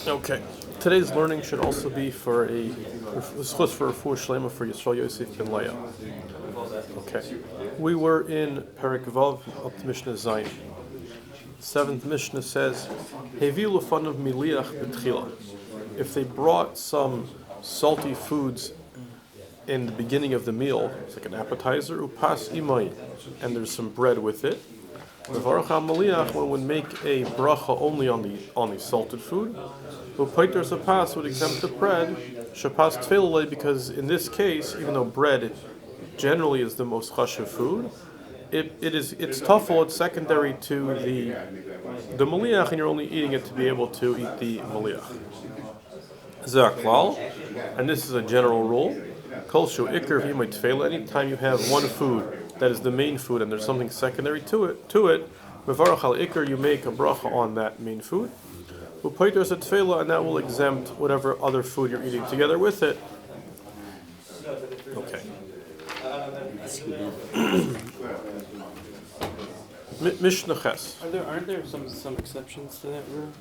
Okay. Today's learning should also be for a schus for shlema for Yisrael Yosef ben Leah. Okay. We were in Perek Vav up to Mishnah Zayin. Seventh Mishnah says, "Hevi lefanav miliach b'tchila." If they brought some salty foods in the beginning of the meal, it's like an appetizer, upas imay, and there's some bread with it. One would make a bracha only on the salted food. Appetizer sapas would exempt the bread. Shapas tevel, because in this case, even though bread generally is the most chashuv food, it's tafel. It's secondary to the maliach, and you're only eating it to be able to eat the maliach. Zaklal, and this is a general rule. Kol shu ikar tevel. Anytime you have one food that is the main food, and there's something secondary to it. Mevarach al ikar, you make a bracha on that main food. Appetizer is a tevel, and that will exempt whatever other food you're eating together with it. Okay. Mishnah Ches. Aren't there some exceptions to that rule?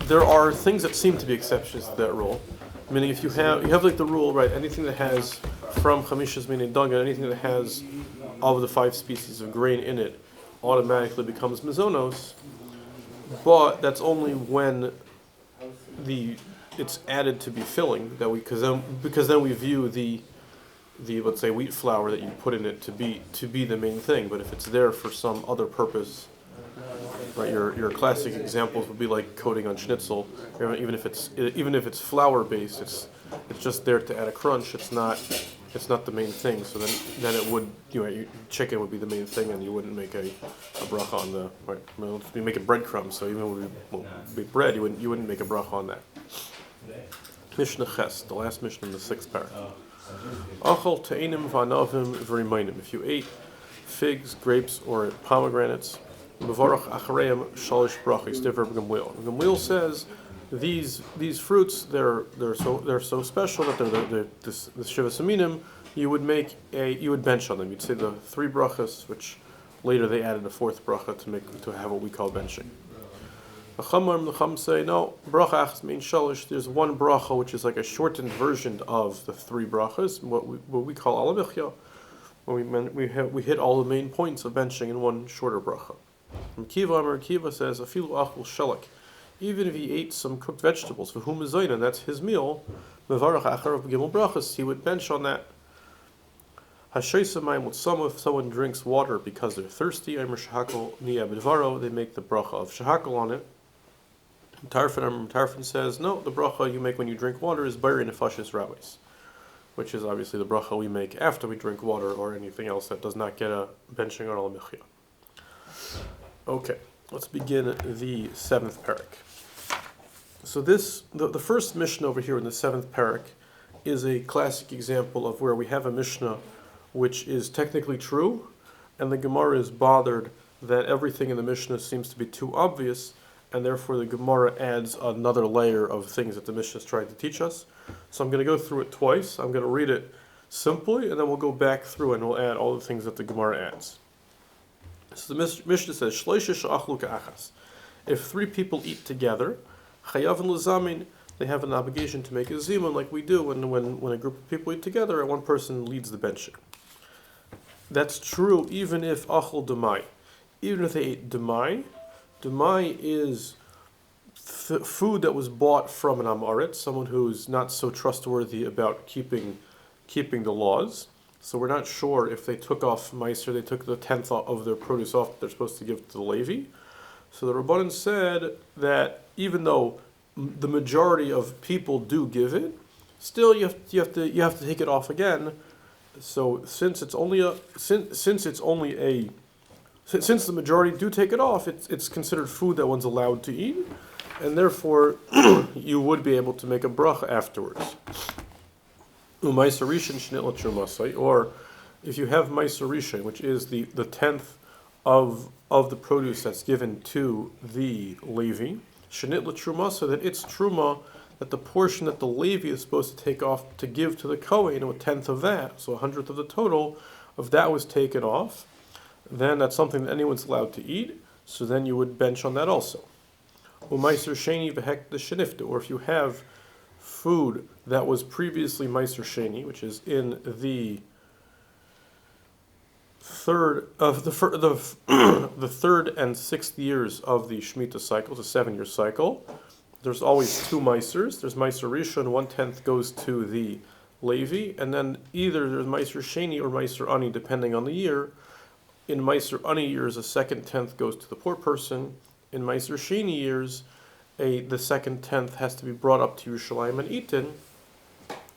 There are things that seem to be exceptions to that rule. Meaning, if you have like the rule, right? Anything that has from chamishas meaning dunga, anything that has of the 5 species of grain in it, automatically becomes mizonos. But that's only when it's added to be filling that because then we view the let's say wheat flour that you put in it to be the main thing. But if it's there for some other purpose, right? Your classic examples would be like coating on schnitzel. Even if it's flour based, it's just there to add a crunch. It's not the main thing. So then it would chicken would be the main thing, and you wouldn't make a bracha on the right. Well, you make a breadcrumb, so even when we make bread, you wouldn't make a bracha on that. Mishnah Ches, the last Mishnah in the 6th parak. Achol te'inim v'anavim v'rimainim. If you ate figs, grapes, or pomegranates, mevarach achareim shalish brachos. Differ Gamliel. Gamliel says these fruits they're so special that they're the shiva saminim. You would bench on them. You'd say the 3 brachas, which later they added a 4th bracha to have what we call benching. The Chum say no. Bracha means shalish. There's one bracha which is like a shortened version of the 3 brachas, what we call alamichya, when we hit all the main points of benching in one shorter bracha. Kiva says afilu achul shalak. Even if he ate some cooked vegetables, for whom is zayin, that's his meal, mevarach acharav b'gimel brachas, he would bench on that. Hashaysa mayim l'tzama, if someone drinks water because they're thirsty, Shehakol ni'abedvaro, they make the bracha of Shehakol on it. Tarfin says, no, the bracha you make when you drink water is Borei Nefashos rabbis, which is obviously the bracha we make after we drink water or anything else that does not get a benching on al-michya. Okay, let's begin the 7th parak. So the first Mishnah over here in the 7th parak is a classic example of where we have a Mishnah which is technically true, and the Gemara is bothered that everything in the Mishnah seems to be too obvious, and therefore the Gemara adds another layer of things that the Mishnah is trying to teach us. So I'm going to go through it twice. I'm going to read it simply, and then we'll go back through and we'll add all the things that the Gemara adds. So the Mishnah says, Shleisha she'achlu ka'achas. If 3 people eat together, chayav and l'zamin, they have an obligation to make a zimun like we do when a group of people eat together and one person leads the benching. That's true even if achul demai. Even if they ate demai. Demai is food that was bought from an amaret, someone who's not so trustworthy about keeping the laws. So we're not sure if they took off maaser, they took the 10th of their produce off that they're supposed to give to the Levi. So the Rabbanan said that even though the majority of people do give it, still you have to take it off again. So since the majority do take it off, it's considered food that one's allowed to eat, and therefore you would be able to make a bracha afterwards. Maaser rishon shenit trumaso, or if you have maaser rishon, which is the 10th of the produce that's given to the Levi, shenit trumaso, that it's truma, that the portion that the Levi is supposed to take off to give to the Kohen, a 10th of that, so 100th of the total of that was taken off, then that's something that anyone's allowed to eat, so then you would bench on that also. Maaser sheni hekdesh, or if you have food that was previously maaser sheni, which is in the third of the third and sixth years of the Shemitah cycle, it's a 7-year cycle. There's always 2 maasers. There's maaser rishon, 1/10 goes to the Levi, and then either there's maaser sheni or maaser ani, depending on the year. In maaser ani years, a 2/10 goes to the poor person. In maaser sheni years, the 2/10 has to be brought up to Yerushalayim and eaten.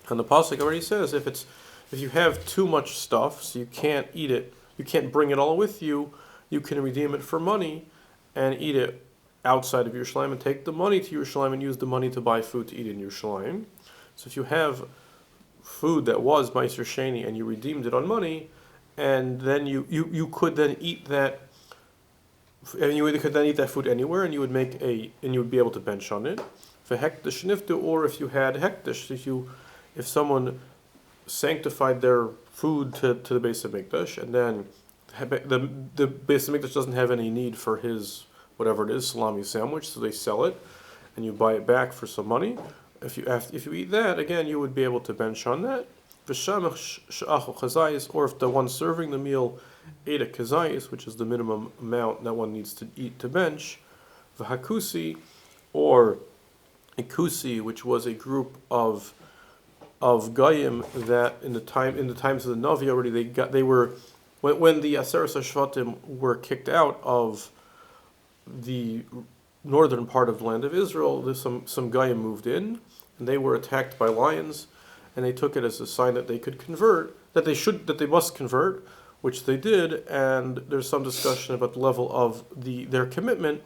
And the pasuk already says if you have too much stuff, so you can't eat it, you can't bring it all with you, you can redeem it for money and eat it outside of Yerushalayim and take the money to Yerushalayim and use the money to buy food to eat in Yerushalayim. So if you have food that was maaser sheni and you redeemed it on money, and then you could then eat that, and you could then eat that food anywhere, and you would be able to bench on it. For hekdesh, or if you had hekdesh, if someone sanctified their food to the base of hekdesh, and then the base of hekdesh doesn't have any need for his whatever it is, salami sandwich, so they sell it, and you buy it back for some money. If you eat that, again, you would be able to bench on that. Shehakol kezayis, or if the one serving the meal ate a kezayis, which is the minimum amount that one needs to eat to bench. Kusi, or a kusi, which was a group of goyim that in the times of the Navi already they were when the Aseres HaShvatim were kicked out of the northern part of the land of Israel, there's some goyim moved in, and they were attacked by lions, and they took it as a sign that they could convert, that they must convert, which they did. And there's some discussion about the level of their commitment,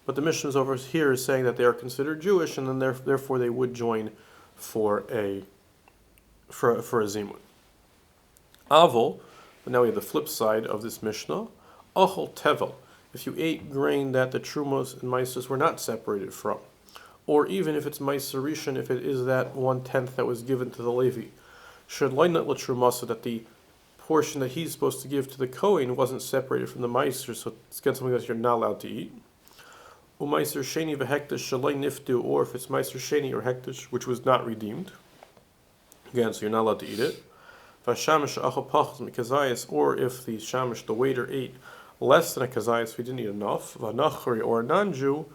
but the Mishnah over here is saying that they are considered Jewish, and then therefore they would join for a Zimun. Avol, but now we have the flip side of this Mishnah. Achol tevel, if you ate grain that the trumas and maasers were not separated from, or even if it's maaser rishon, if it is that 1/10 that was given to the Levi, should not let trumaso, that the portion that he's supposed to give to the Kohen wasn't separated from the maaser, so it's again something that you're not allowed to eat. Maaser sheni hekdesh shaloi niftu, or if it's maaser sheni or hekdesh which was not redeemed, again, so you're not allowed to eat it. Vashamish achol pachos kezayis, or if the shamish, the waiter, ate less than a kezayis, we didn't eat enough. Vanachri, or a non-Jew,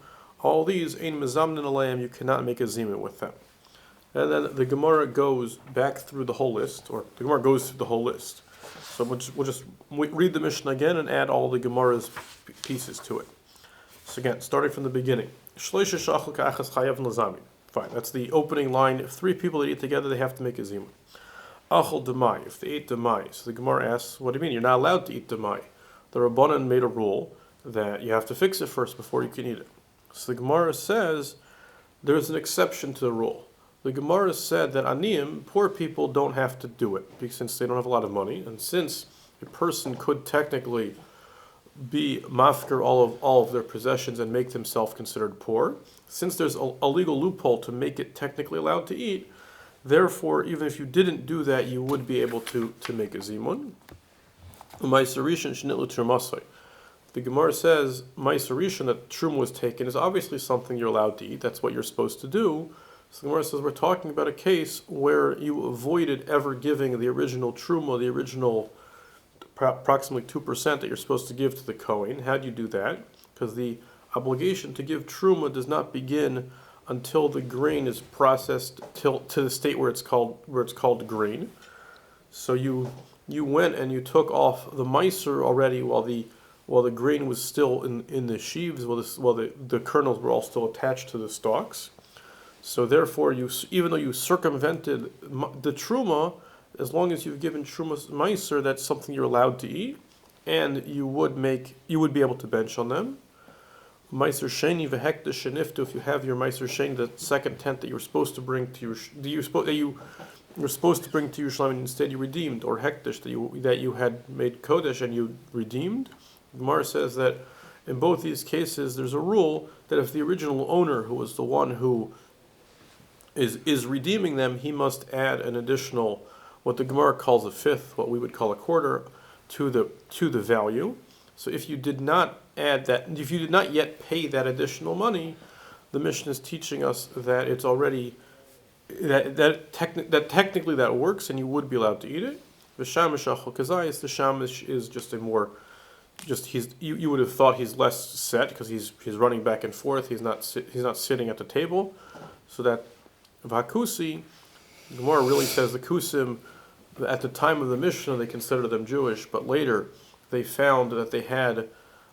all these ein mezamnin alayim, you cannot make a zimun with them. And then the Gemara goes back through the whole list, or the Gemara goes through the whole list. So we'll just read the Mishnah again and add all the Gemara's pieces to it. So again, starting from the beginning. Fine, that's the opening line. If 3 people that eat together, they have to make a zimun. Achol demai, if they ate demai. So the Gemara asks, what do you mean? You're not allowed to eat demai. The Rabbanan made a rule that you have to fix it first before you can eat it. So the Gemara says there's an exception to the rule. The Gemara said that aniyim, poor people, don't have to do it since they don't have a lot of money, and since a person could technically be mafker all of their possessions and make themselves considered poor, since there's a legal loophole to make it technically allowed to eat, therefore, even if you didn't do that, you would be able to make a zimun. Maaser rishon shenitlu trumaso. The Gemara says maaser rishon, that truma was taken, is obviously something you're allowed to eat. That's what you're supposed to do. So the Gemara says we're talking about a case where you avoided ever giving the original truma, the original approximately 2% that you're supposed to give to the Kohen. How do you do that? Because the obligation to give truma does not begin until the grain is processed to the state where it's called grain. So you went and you took off the maaser already while the grain was still in the sheaves, while the kernels were all still attached to the stalks. So therefore, even though you circumvented the truma, as long as you've given trumas maaser, that's something you're allowed to eat, and you would be able to bench on them. Maaser sheni hekdesh sheniftu, if you have your maaser sheni, the 2/10 that you were supposed to bring to you're supposed to bring to Yerushalayim, and instead you redeemed, or hekdesh that you had made kodesh and you redeemed. Gemara says that in both these cases, there's a rule that if the original owner, who was the one who is redeeming them, he must add an additional, what the Gemara calls a fifth, what we would call a quarter, to the value. So if you did not add that, if you did not yet pay that additional money, the Mishnah is teaching us that it's already that technically that works, and you would be allowed to eat it. The Shehakol kezayis, the shamish is just a more, just you would have thought he's less set because he's running back and forth. He's not sitting at the table, so that kusi, the Gemara really says the kusim. At the time of the Mishnah, they considered them Jewish, but later they found that they had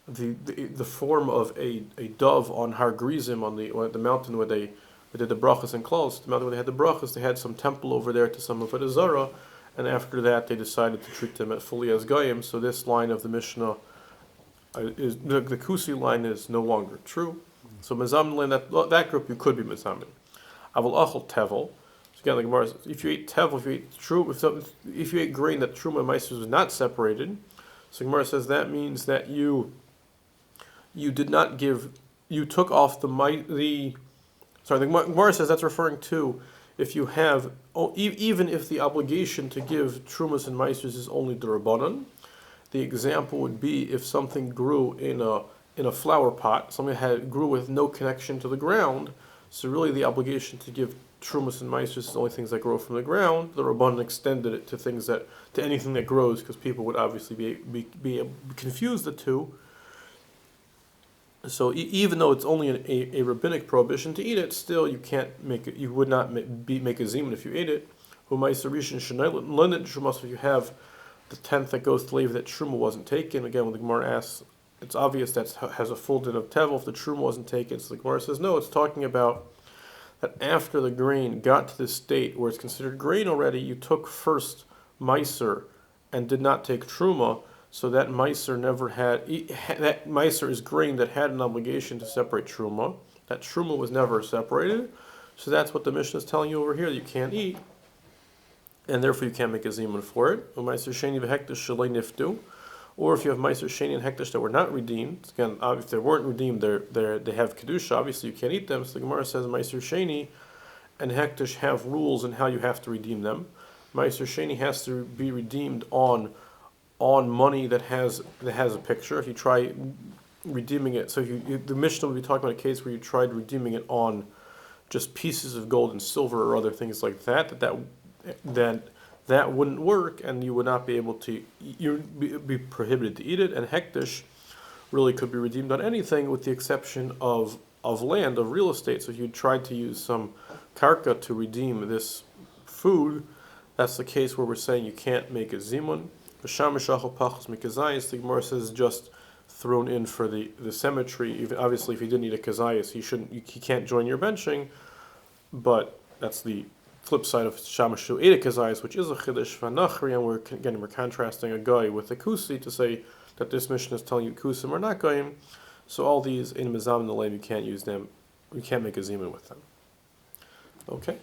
the form of a dove on Har Grizim, on the mountain where they did the Berachos and close. The mountain where they had the Berachos, they had some temple over there to some of it Zara, and after that they decided to treat them fully as Goyim. So this line of the Mishnah is the kusi line is no longer true. So mezamin, that group you could be mezamin. Aval achol tevel. Again, the Gemara says, if you ate tevel, if you ate grain that truma and maaser was not separated, so Gemara says that means that you did not give, you took off the Gemara says that's referring to if you have, even if the obligation to give trumas and maaser is only the rabbanon. The example would be if something grew in a flower pot, something grew with no connection to the ground, so really the obligation to give trumas and maaser is only things that grow from the ground. The Rabbanan extended it to anything that grows, because people would obviously be confused the two. So even though it's only a rabbinic prohibition to eat it, still you can't make it. You would not make a zimun if you ate it. Maaser rishon sheni trumaso. If you have the tenth that goes to Levi that truma wasn't taken, again when the Gemara asks, it's obvious that has a full din of tevel if the truma wasn't taken. So the Gemara says no, it's talking about that after the grain got to this state where it's considered grain already, you took first maaser and did not take truma, so that maaser that maaser is grain that had an obligation to separate truma. That truma was never separated, so that's what the Mishnah is telling you over here, that you can't eat, and therefore you can't make a zimun for it. Maaser sheni hekdesh shalei niftu. Or if you have maaser sheni and hekdesh that were not redeemed, again, if they weren't redeemed, they have kedusha. Obviously, you can't eat them. So the Gemara says maaser sheni and hekdesh have rules in how you have to redeem them. Maaser sheni has to be redeemed on money that has a picture. If you try redeeming it, so the Mishnah will be talking about a case where you tried redeeming it on just pieces of gold and silver or other things like that wouldn't work, and you would not be able to. You'd be prohibited to eat it. And hekdesh really could be redeemed on anything, with the exception of land, of real estate. So if you tried to use some karka to redeem this food, that's the case where we're saying you can't make a zimun. The Gemara says just thrown in for the symmetry. Obviously, if he didn't eat a kezayis, he can't join your benching. But that's the flip side of shamashu ate a kezayis, which is a hekdesh v'nachri, and we're contrasting a guy with a kusi to say that this mission is telling you kusim are not goyim. So all these in mizam and the lame, you can't use them. You can't make a zimun with them. Okay.